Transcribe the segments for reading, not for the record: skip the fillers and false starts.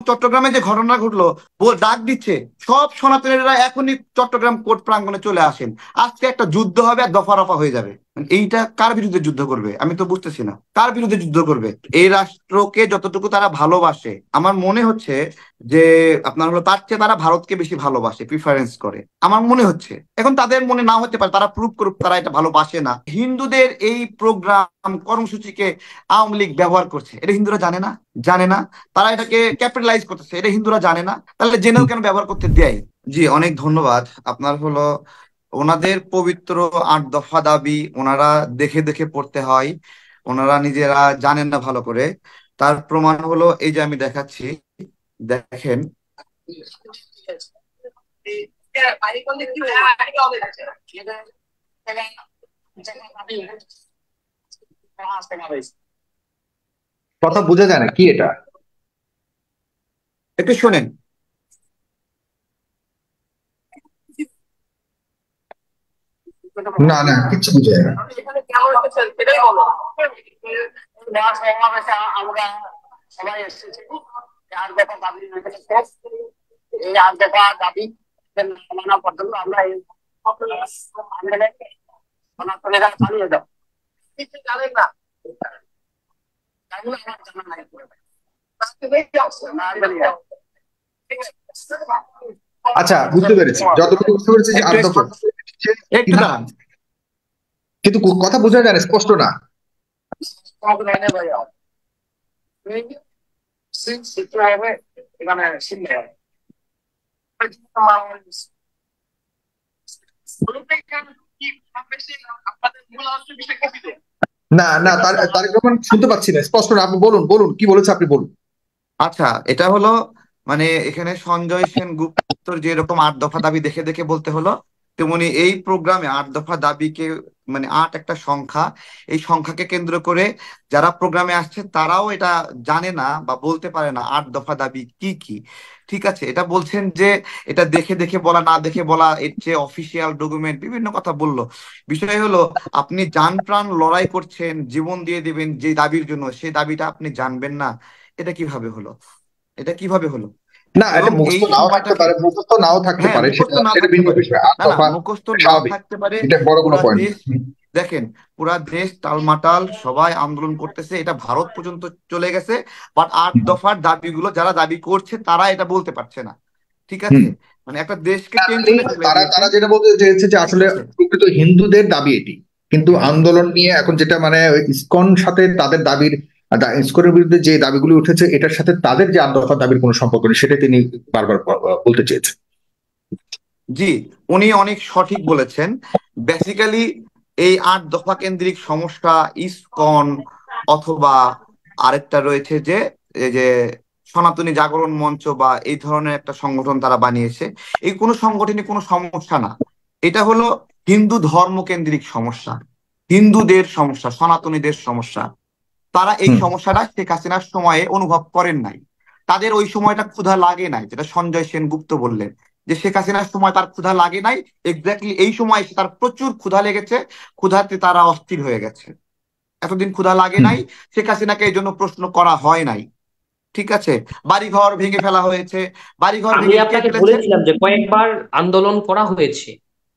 চট্টগ্রামে যে ঘটনা ঘটলো, ডাক দিচ্ছে সব সনাতনীরা এখনই চট্টগ্রাম কোর্ট প্রাঙ্গণে চলে আসেন, আজকে একটা যুদ্ধ হবে আর দফা রফা হয়ে যাবে। এইটা কার বিরুদ্ধে যুদ্ধ করবে? আমি তো বুঝতেছি না কার বিরুদ্ধে যুদ্ধ করবে। এই রাষ্ট্রকে যতটুকু তারা ভালোবাসে, আমার মনে হচ্ছে যে আপনার হলো তার চেয়ে তারা ভারতকে বেশি ভালোবাসে, প্রিফারেন্স করে আমার মনে হচ্ছে। এখন তাদের মনে না হতে পারে, তারা প্রুভ করুক তারা এটা ভালোবাসে না। হিন্দুদের এই প্রোগ্রাম কর্মসূচিকে আওয়ামী লীগ ব্যবহার করছে, এটা হিন্দুরা জানে না? জানে না। তারা এটাকে ক্যাপিটালাইজ করতেছে, এটা হিন্দুরা জানে না? তাহলে জেনেও কেন ব্যবহার করতে দেয়? জি, অনেক ধন্যবাদ। আপনার হলো ওনাদের পবিত্র 8 দফা দাবি ওনারা দেখে দেখে পড়তে হয়, ওনারা নিজেরা জানেন না ভালো করে। তার প্রমাণ হলো এই যে আমি দেখাচ্ছি, দেখেন। কথা বোঝা যায় না কি এটা। একটু শোনেন। না না, কিচ্ছু বোঝা যায় না। আমরা সবাই এসেছি আট দফা দাবি মেনে। এই 8 দফা দাবি মানা পর্যন্ত আমরা এই আন্দোলনকে সনাতনীরা চালিয়ে যাব। কিছু জানেন না, তাইগুলো আমার জানা নাই। আচ্ছা, বুঝতে পেরেছি, যতটুকু বুঝতে পেরেছি যে একটু 8 দফা, একটু দাঁড়ান। কিন্তু কথা বোঝা যায় না, স্পষ্ট না। এখানে না না, তারেক রহমান শুনতে পাচ্ছি না, স্পষ্ট না। আপনি বলুন বলুন, কি বলেছে আপনি বলুন। আচ্ছা, এটা হলো মানে এখানে সঞ্জয় সেনগুপ্তর যে এরকম 8 দফা দাবি দেখে দেখে বলতে হলো, তেমনি এই প্রোগ্রামে 8 দফা দাবিকে মানে 8 একটা সংখ্যা, এই সংখ্যাকে কেন্দ্র করে যারা প্রোগ্রামে আসছে তারাও এটা জানে না বা বলতে পারে না 8 দফা দাবি কি কি। ঠিক আছে, এটা বলছেন যে এটা দেখে দেখে বলা, না দেখে বলা, এর চেয়ে অফিসিয়াল ডকুমেন্ট বিভিন্ন কথা বললো। বিষয় হলো আপনি জান প্রাণ লড়াই করছেন, জীবন দিয়ে দিবেন যে দাবির জন্য, সেই দাবিটা আপনি জানবেন না? এটা কিভাবে হলো? এটা কিভাবে হলো? না, এটা এবং এই মুখস্থ নাও থাকতে সময়টাকে, পারে, মুখস্থ নাও থাকতে হ্যাঁ পারে, সেটা মুখস্থ না সেটা থাকতে ভিন্ন পারে, বিষয়। আট না না দফা মুখস্থ নাও স্বাভাবিক, থাকতে পারে। এটা বড় কোনো পুরা পয়েন্ট না। দেশ, দেখেন, পুরা দেশ টালমাটাল, সবাই আন্দোলন করতেছে, এটা ভারত পর্যন্ত চলে গেছে। বাট 8 দফার দাবিগুলো যারা দাবি করছে তারা এটা বলতে পারছে না। ঠিক হুম। আছে, মানে একটা দেশকে তার মানে টেনশনে ফেলে তারা দিয়েছেন। তারা যেটা বলতে চেয়েছে যে ঠিক আসলে আছে। প্রকৃত হিন্দুদের দাবি এটি, কিন্তু আন্দোলন নিয়ে এখন যেটা মানে ওই ইসকন সাথে তাদের দাবির, ইসকনের বিরুদ্ধে যে দাবিগুলি উঠেছে এটার সাথে তাদের যে 8 দফা দাবির কোনো সম্পর্ক নেই, সেটা তিনি বারবার বলতে চেয়েছেন। জি, উনি অনেক সঠিক বলেছেন। বেসিক্যালি এই 8 দফা কেন্দ্রিক সমস্যা ইসকন অথবা আরেকটা রয়েছে যে এই যে সনাতনী জাগরণ মঞ্চ বা এই ধরনের একটা সংগঠন তারা বানিয়েছে, এই কোনো সংগঠনই কোনো সমস্যা না। এটা হলো হিন্দু ধর্ম কেন্দ্রিক সমস্যা, হিন্দুদের সমস্যা, সনাতনীদের সমস্যা। তারা এই হুম সমস্যাটা শেখ হাসিনার সময়ে অনুভব করেন নাই, তাদের ওই সময়টা ক্ষুধা লাগে নাই, যেটা সঞ্জয় সেনগুপ্ত বললেন যে শেখ হাসিনার সময় তার ক্ষুধা লাগে নাই। এক্স্যাক্টলি এই সময় এসে তার প্রচুর ক্ষুধা লেগেছে, ক্ষুধাতে তারা অস্থির হয়ে গেছে। এতদিন ক্ষুধা লাগে হুম। নাই, শেখ হাসিনাকে এই জন্য প্রশ্ন করা হয় নাই। ঠিক আছে, বাড়িঘর ভেঙে ফেলা হয়েছে, বাড়িঘর আমি ভেঙে কে আপনাকে ফেলেছে? বলেছিলাম যে কয়েকবার আন্দোলন করা হয়েছে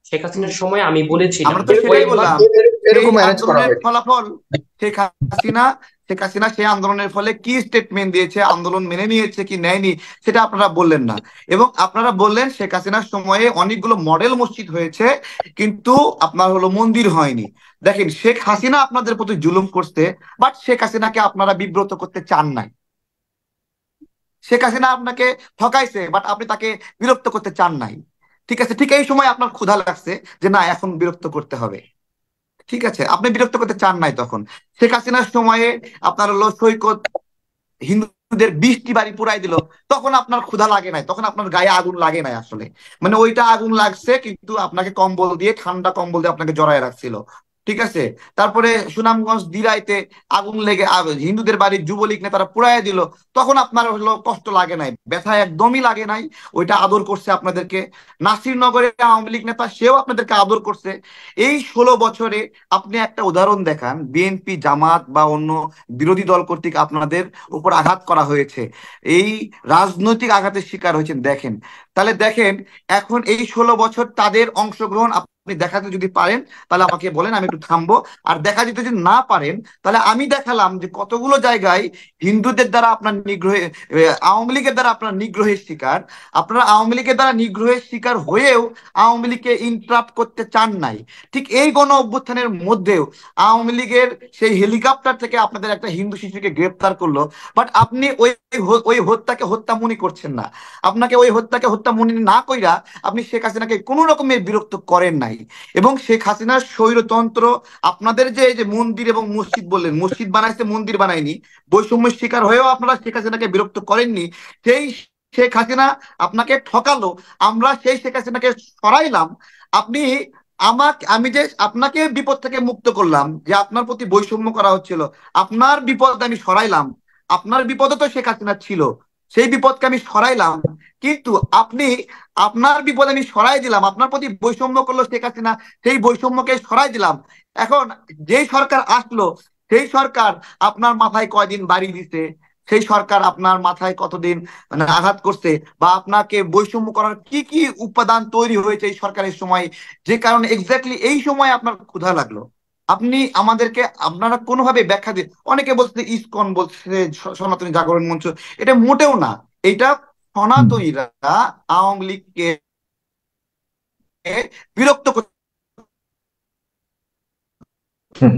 শেখ হাসিনার সময়, আমি বলেছিলাম আমরা তো যে সেটাই কয়েকবার। বললাম। সেই এরকম ম্যানেজ করা আন্দোলনের হয়েছে। ফলাফল শেখ হাসিনা, শেখ হাসিনা সেই আন্দোলনের ফলে কি স্টেটমেন্ট দিয়েছে, আন্দোলন মেনে নিয়েছে কি নেয়নি, সেটা আপনারা বললেন না। এবং আপনারা বললেন শেখ হাসিনার সময়ে অনেকগুলো মডেল মসজিদ হয়েছে, কিন্তু আপনার হলো মন্দির হয়নি। দেখেন, শেখ হাসিনা আপনাদের প্রতি জুলুম করছে, বাট শেখ হাসিনাকে আপনারা বিব্রত করতে চান নাই। শেখ হাসিনা আপনাকে ঠকাইছে, বাট আপনি তাকে বিরক্ত করতে চান নাই। ঠিক আছে, ঠিক এই সময় আপনার ক্ষুধা লাগছে যে না এখন বিরক্ত করতে হবে। ঠিক আছে, আপনি বিরক্ত করতে চান নাই তখন। শেখ হাসিনার সময়ে আপনার হলো সৈকত হিন্দুদের 20টি বাড়ি পুরাই দিল, তখন আপনার ক্ষুধা লাগে নাই, তখন আপনার গায়ে আগুন লাগে নাই আসলে। মানে ওইটা আগুন লাগছে কিন্তু আপনাকে কম্বল দিয়ে, ঠান্ডা কম্বল দিয়ে আপনাকে জড়ায় রাখছিল। ঠিক আছে। তারপরে সুনামগঞ্জ দিরাইতে আগুন লেগে হিন্দুদের বাড়ির যুবলীগ নেতারা পুড়াইয়া দিল, তখন আপনার হলো কষ্ট লাগে নাই, ব্যথা একদমই লাগে নাই। ওইটা আদর করছে আপনাদেরকে। নাসিরনগরে আওয়ামী লীগ নেতা, সেও আপনাদেরকে আদর করছে। এই 16 বছরে আপনি একটা উদাহরণ দেখান, বিএনপি জামাত বা অন্য বিরোধী দল কর্তৃক আপনাদের উপর আঘাত করা হয়েছে, এই রাজনৈতিক আঘাতের শিকার হয়েছেন দেখেন। তাহলে দেখেন, এখন এই 16 বছর তাদের অংশগ্রহণ আপনি দেখাতে যদি পারেন তাহলে আমাকে বলেন, আমি একটু থামবো। আর দেখা যেতে যদি না পারেন, তাহলে আমি দেখালাম যে কতগুলো জায়গায় হিন্দুদের দ্বারা আপনার নিগ্রহে, আওয়ামী লীগের দ্বারা আপনার নিগ্রহের শিকার। আপনারা আওয়ামী লীগের দ্বারা নিগ্রহের শিকার হয়েও আওয়ামী লীগকে ইন্টারাপ্ট করতে চান নাই। ঠিক এই গণ অভ্যুত্থানের মধ্যেও আওয়ামী লীগের সেই হেলিকপ্টার থেকে আপনাদের একটা হিন্দু শিশুকে গ্রেপ্তার করলো, বাট আপনি ওই ওই হত্যাকে হত্যা মনে করছেন না। আপনাকে ওই হত্যাকে হত্যা মনে না কইরা আপনি শেখ হাসিনাকে কোনো রকমের বিরক্ত করেন নাই। এবং শেখ হাসিনার স্বৈরতন্ত্র, আপনাদের যে এই যে মন্দির এবং মসজিদ বললেন, মসজিদ বানাইছে মন্দির বানায়নি, বৈষম্যের শিকার হয়েও আপনারা শেখ হাসিনাকে বিরক্ত করেননি। সেই শেখ হাসিনা আপনাকে ঠকালো, আমরা সেই শেখ হাসিনাকে সরাইলাম। আপনি আমি যে আপনাকে বিপদ থেকে মুক্ত করলাম, যে আপনার প্রতি বৈষম্য করা হচ্ছিল, আপনার বিপদ আমি সরাইলাম। আপনার বিপদও তো শেখ হাসিনা ছিল, সেই বিপদকে আমি সরাইলাম। কিন্তু আপনি, আপনার বিপদ আমি সরাই দিলাম, আপনার প্রতি বৈষম্য করলো শেখ হাসিনা, সেই বৈষম্যকে সরাই দিলাম। এখন যেই সরকার আসলো, সেই সরকার আপনার মাথায় কয়দিন বাড়ি দিছে, সেই সরকার আপনার মাথায় কতদিন মানে আঘাত করছে, বা আপনাকে বৈষম্য করার কি কি উপাদান তৈরি হয়েছে এই সরকারের সময়, যে কারণে এক্স্যাক্টলি এই সময় আপনার ক্ষুধা লাগলো। আপনি আমাদেরকে আপনারা কোনোভাবে ব্যাখ্যা দিয়ে, অনেকে বলছে ইসকন, বলছে সনাতনী জাগরণ মঞ্চ, এটা মোটেও না। এটা হুম সনাতনীরা আওয়ামী লীগকে বিরক্ত করতে হুম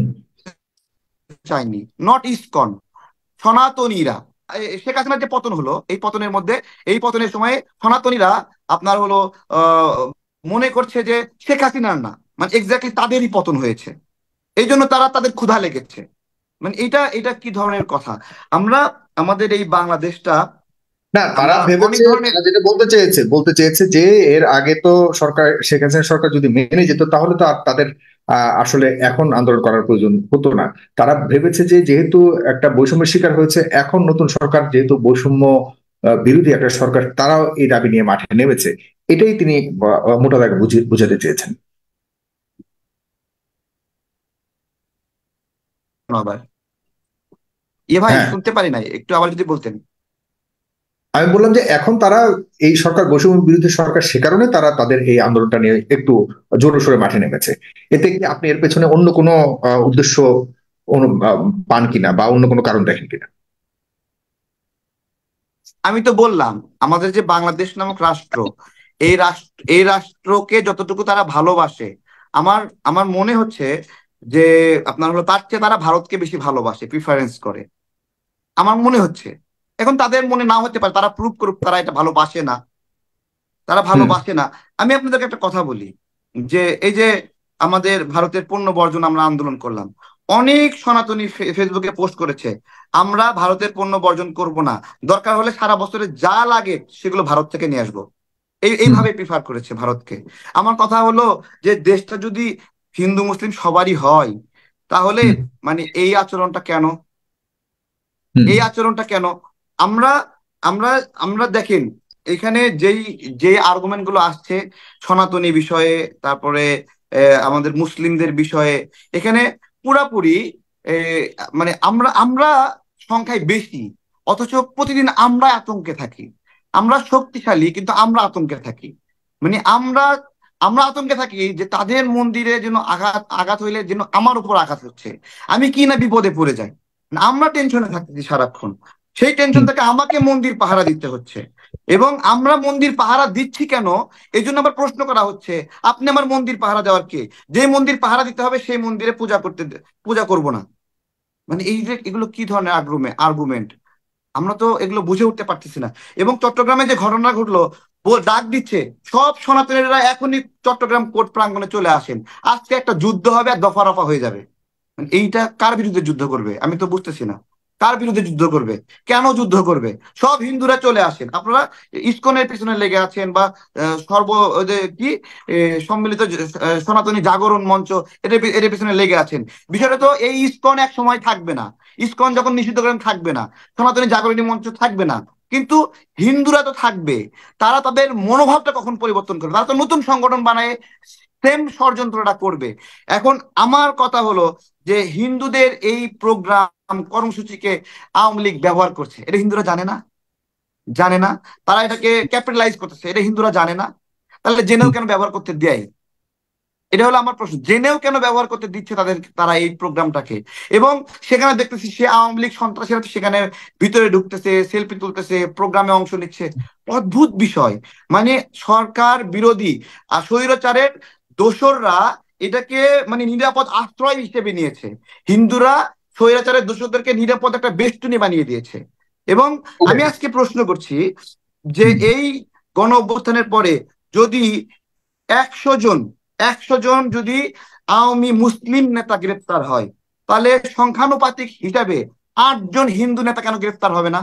চায়নি, নট ইসকন, সনাতনীরা। শেখ হাসিনার যে পতন হলো, এই পতনের মধ্যে, এই পতনের সময় সনাতনীরা আপনার হলো আহ, মনে করছে যে শেখ হাসিনার না, মানে এক্স্যাক্টলি তাদেরই পতন হয়েছে, এই জন্য তারা তাদের ক্ষুধা লেগেছে। মানে এটা এটা কি ধরনের কথা? আমরা আমাদের এই বাংলাদেশটা না, তারা আমরা অনেক ভেবেছে, ধরনের, তারা যেটা বলতে চেয়েছে যে এর আগে তো সরকার, শেখ হাসিনা সরকার যদি মেনে যেত তাহলে তো আর তাদের আসলে এখন আন্দোলন করার প্রয়োজন হতো না। তারা ভেবেছে যে যেহেতু একটা বৈষম্যের শিকার হয়েছে, এখন নতুন সরকার যেহেতু বৈষম্য বিরোধী একটা সরকার, তারাও এই দাবি নিয়ে মাঠে নেমেছে। এটাই তিনি মোটা দাগে বুঝাতে চেয়েছেন। আবার ইয়ে ভাই হ্যাঁ, শুনতে পারি নাই, একটু আবার যদি বলতেন। আমি বললাম যে এখন তারা, এই সরকার বৈষম্য বিরোধী সরকার, সে কারণে তারা তাদের এই আন্দোলনটা নিয়ে একটু জোরে সোরে মাঠে নেমেছে। এতে কি আপনি এর পেছনে অন্য কোনো উদ্দেশ্য পান কিনা, বা অন্য কোনো কারণ দেখেন কিনা? আমি তো বললাম, আমাদের যে বাংলাদেশ নামক রাষ্ট্র, এই রাষ্ট্রকে যতটুকু তারা ভালোবাসে, আমার আমার মনে হচ্ছে যে আপনার হলো তার চেয়ে তারা ভারতকে বেশি ভালোবাসে, প্রিফারেন্স করে, আমার মনে হচ্ছে। এখন তাদের মনে না হতে পারে, তারা প্রুভ করুক তারা এটা ভালোবাসে না, তারা হুম ভালোবাসে না। আমি আপনাদেরকে একটা কথা বলি, যে এই যে আমাদের ভারতের পণ্য বর্জন আমরা আন্দোলন করলাম, অনেক সনাতনী ফেসবুকে পোস্ট করেছে, আমরা ভারতের পণ্য বর্জন করব না, দরকার হলে সারা বছরে যা লাগে সেগুলো ভারত থেকে নিয়ে আসবো, হুম এইভাবে প্রিফার করেছে ভারতকে। আমার কথা হলো যে দেশটা যদি হিন্দু মুসলিম সবারই হয়, তাহলে হুম মানে এই আচরণটা কেন? হুম এই আচরণটা কেন? আমরা আমরা আমরা দেখেন, এখানে যে আর্গুমেন্ট গুলো আসছে সনাতনী বিষয়ে, তারপরে আমাদের মুসলিমদের বিষয়ে, এখানে পুরাপুরি মানে আমরা আমরা সংখ্যায় বেশি, অথচ প্রতিদিন আমরা আতঙ্কে থাকি। আমরা শক্তিশালী কিন্তু আমরা আতঙ্কে থাকি। মানে আমরা আমরা আতঙ্কে থাকি যে তাদের মন্দিরে যেন আঘাত আঘাত হইলে যেন আমার উপর আঘাত হচ্ছে, আমি কি না বিপদে পড়ে যাই। না, আমরা টেনশনে থাকতেছি সারাক্ষণ, সেই টেনশন হুম থেকে আমাকে মন্দির পাহারা দিতে হচ্ছে। এবং আমরা মন্দির পাহারা দিচ্ছি কেন, এই জন্য আবার প্রশ্ন করা হচ্ছে, আপনি আমার মন্দির পাহারা দেওয়ার কে? যে মন্দির পাহারা দিতে হবে সেই মন্দিরে পূজা করব না। মানে এই যে এগুলো কি ধরনের আর্গুমেন্ট, আমরা তো এগুলো বুঝে উঠতে পারতেছি না। এবং চট্টগ্রামে যে ঘটনা ঘটলো, ডাক দিচ্ছে সব সনাতনীরা এখনই চট্টগ্রাম কোর্ট প্রাঙ্গণে চলে আসেন, আজকে একটা যুদ্ধ হবে আর দফা রফা হয়ে যাবে। মানে এইটা কার বিরুদ্ধে যুদ্ধ করবে আমি তো বুঝতেছি না, কার বিরুদ্ধে যুদ্ধ করবে? কেন যুদ্ধ করবে? সব হিন্দুরা চলে আসেন, আপনারা ইসকনের পিছনে লেগে আছেন, বা ওই যে কি সম্মিলিত সনাতনী জাগরণ মঞ্চ, এর পিছনে লেগে আছেন। বিষয়টা তো এই ইসকন এক সময় থাকবে না, ইসকন যখন নিষিদ্ধ করেন থাকবে না, সনাতনী জাগরণী মঞ্চ থাকবে না, কিন্তু হিন্দুরা তো থাকবে। তারা তাদের মনোভাবটা কখন পরিবর্তন করবে? তারা তো নতুন সংগঠন বানায় সেম ষড়যন্ত্রটা করবে। এখন আমার কথা হলো যে হিন্দুদের এই প্রোগ্রাম কর্মসূচিকে আওয়ামী লীগ ব্যবহার করছে, এটা হিন্দুরা জানে না? জানে না। তারা এটাকে ক্যাপিটালাইজ করতেছে, এটা হিন্দুরা জানে না? তাহলে জেনেও কেন ব্যবহার করতে দেয়? এটা হলো আমার প্রশ্ন, জেনেও কেন ব্যবহার করতে দিচ্ছে তারা এই প্রোগ্রামটাকে? এবং সেখানে দেখতেছি সে আওয়ামী লীগ সন্ত্রাসীরা তো সেখানে ভিতরে ঢুকতেছে, সেলফি তুলতেছে, প্রোগ্রামে অংশ নিচ্ছে। অদ্ভুত বিষয়। মানে সরকার বিরোধী আর স্বৈরাচারের দোসররা এটাকে মানে নিরাপদ আশ্রয় হিসেবে নিয়েছে। হিন্দুরা স্বৈরাচারের দোসরদেরকে নিরাপদ একটা বেষ্টনী বানিয়ে দিয়েছে। এবং আমি আজকে প্রশ্ন করছি যে এই গণ অভ্যুত্থানের পরে যদি 100 জন 100 জন যদি আওয়ামী মুসলিম নেতা গ্রেপ্তার হয়, তাহলে সংখ্যানুপাতিক হিসাবে 8 জন হিন্দু নেতা কেন গ্রেপ্তার হবে না?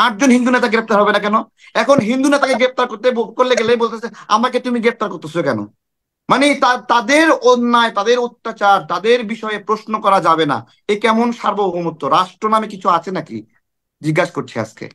8 জন হিন্দু নেতা গ্রেপ্তার হবে না কেন? এখন হিন্দু নেতাকে গ্রেপ্তার করলে গেলে বলতেছে আমাকে তুমি গ্রেপ্তার করতেছো কেন? মানে তাদের অন্যায়, তাদের অত্যাচার, তাদের বিষয়ে প্রশ্ন করা যাবে না, এ কেমন সার্বভৌমত্ব? রাষ্ট্র নামে কিছু আছে নাকি? জিজ্ঞাসা করছি আজকে।